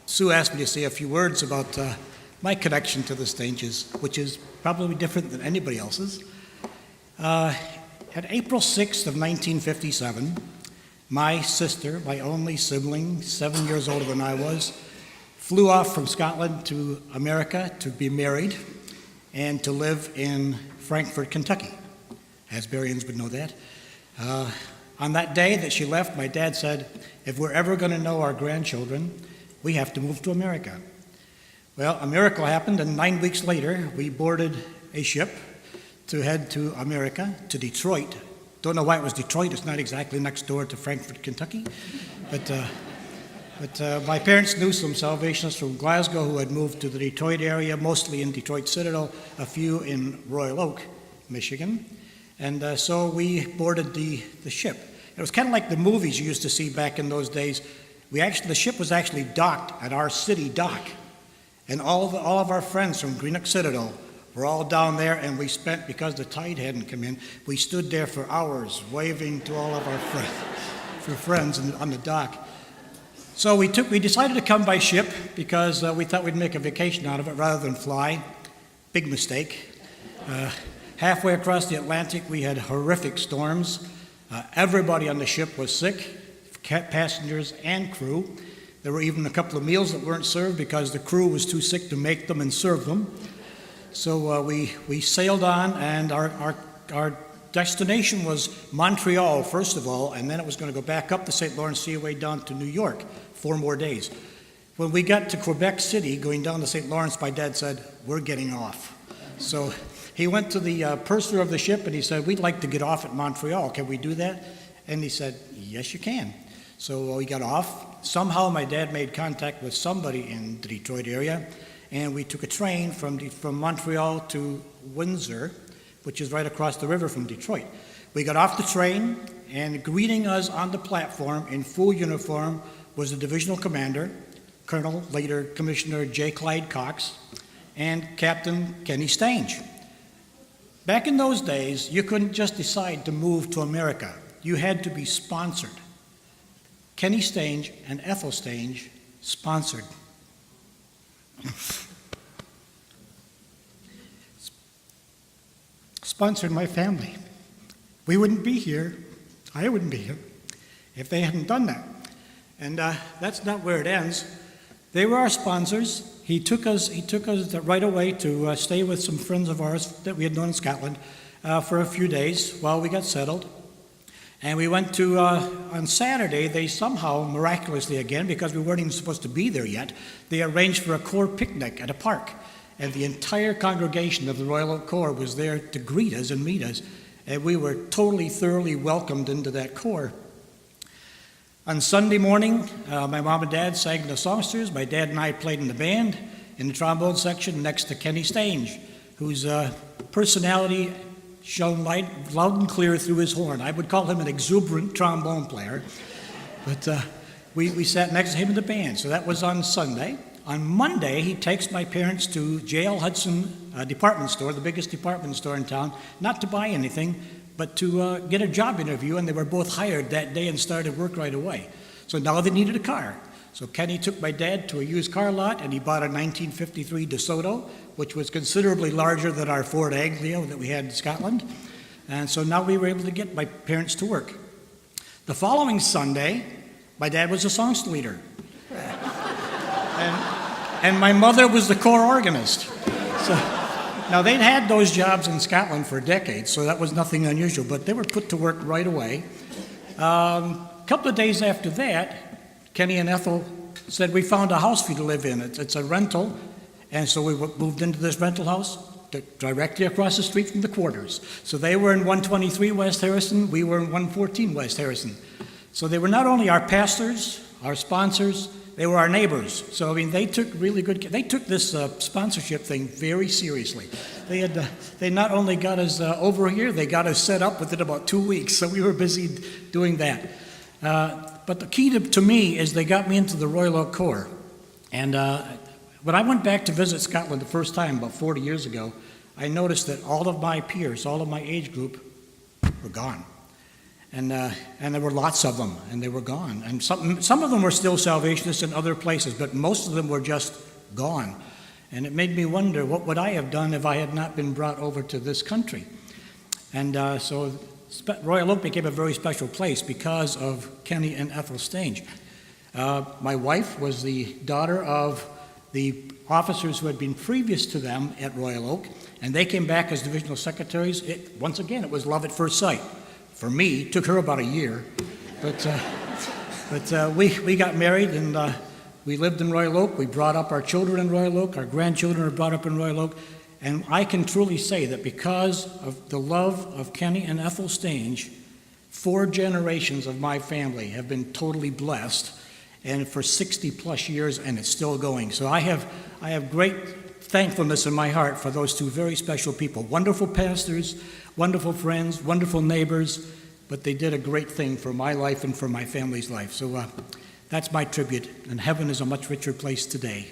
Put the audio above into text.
Sue asked me to say a few words about my connection to the Stanges, which is probably different than anybody else's. At April 6th of 1957, my sister, my only sibling, 7 years older than I was, flew off from Scotland to America to be married and to live in Frankfort, Kentucky. Asburyans would know that. On that day that she left, my dad said, if we're ever going to know our grandchildren, we have to move to America. Well, a miracle happened, and 9 weeks later, we boarded a ship to head to America, to Detroit. Don't know why it was Detroit. It's not exactly next door to Frankfort, Kentucky. But my parents knew some Salvationists from Glasgow who had moved to the Detroit area, mostly in Detroit Citadel, a few in Royal Oak, Michigan. And so we boarded the ship. It was kind of like the movies you used to see back in those days. The ship was actually docked at our city dock. And all of our friends from Greenock Citadel were all down there, and we spent, because the tide hadn't come in, we stood there for hours waving to all of our friends on the dock. So we decided to come by ship because we thought we'd make a vacation out of it rather than fly. Big mistake. Halfway across the Atlantic, we had horrific storms. Everybody on the ship was sick, passengers and crew. There were even a couple of meals that weren't served because the crew was too sick to make them and serve them. So we sailed on, and our destination was Montreal, first of all, and then it was going to go back up the St. Lawrence Seaway down to New York, 4 more days. When we got to Quebec City, going down to St. Lawrence, my dad said, we're getting off. So he went to the purser of the ship, and he said, we'd like to get off at Montreal. Can we do that? And he said, yes, you can. So we got off. Somehow my dad made contact with somebody in the Detroit area, and we took a train from Montreal to Windsor, which is right across the river from Detroit. We got off the train, and greeting us on the platform in full uniform was the divisional commander, Colonel, later Commissioner J. Clyde Cox, and Captain Kenny Stange. Back in those days, you couldn't just decide to move to America. You had to be sponsored. Kenny Stange and Ethel Stange sponsored. Sponsored my family. We wouldn't be here, I wouldn't be here, if they hadn't done that. And that's not where it ends. They were our sponsors. He took us right away to stay with some friends of ours that we had known in Scotland for a few days while we got settled. And we went to, on Saturday, they somehow, miraculously again, because we weren't even supposed to be there yet, they arranged for a Corps picnic at a park. And the entire congregation of the Royal Oak Corps was there to greet us and meet us. And we were totally, thoroughly welcomed into that Corps. On Sunday morning, my mom and dad sang the songsters. My dad and I played in the band, in the trombone section, next to Kenny Stange, whose personality shone loud and clear through his horn. I would call him an exuberant trombone player. But we sat next to him in the band. So that was on Sunday. On Monday, he takes my parents to J.L. Hudson department store, the biggest department store in town, not to buy anything, but to get a job interview, and they were both hired that day and started work right away. So now they needed a car. So Kenny took my dad to a used car lot, and he bought a 1953 DeSoto, which was considerably larger than our Ford Anglia that we had in Scotland. And so now we were able to get my parents to work. The following Sunday, my dad was a songster leader. And my mother was the corps organist. So now they'd had those jobs in Scotland for decades, so that was nothing unusual, but they were put to work right away. A couple of days after that, Kenny and Ethel said, we found a house for you to live in. It's a rental. And so we moved into this rental house directly across the street from the quarters. So they were in 123 West Harrison, we were in 114 West Harrison. So they were not only our pastors, our sponsors, they were our neighbors. So, I mean, they took this sponsorship thing very seriously. They not only got us over here, they got us set up within about 2 weeks. So we were busy doing that. But the key to me is they got me into the Royal Oak Corps. And when I went back to visit Scotland the first time, about 40 years ago, I noticed that all of my peers, all of my age group, were gone. And there were lots of them, and they were gone. And some of them were still Salvationists in other places, but most of them were just gone. And it made me wonder, what would I have done if I had not been brought over to this country? And so Royal Oak became a very special place because of Kenny and Ethel Stange. My wife was the daughter of the officers who had been previous to them at Royal Oak, and they came back as divisional secretaries. Once again, it was love at first sight. For me, it took her about a year, but we got married, and we lived in Royal Oak. We brought up our children in Royal Oak. Our grandchildren are brought up in Royal Oak. And I can truly say that because of the love of Kenny and Ethel Stange, 4 generations of my family have been totally blessed, and for 60-plus years, and it's still going. So I have great thankfulness in my heart for those 2 very special people. Wonderful pastors, wonderful friends, wonderful neighbors, but they did a great thing for my life and for my family's life. So that's my tribute, and heaven is a much richer place today.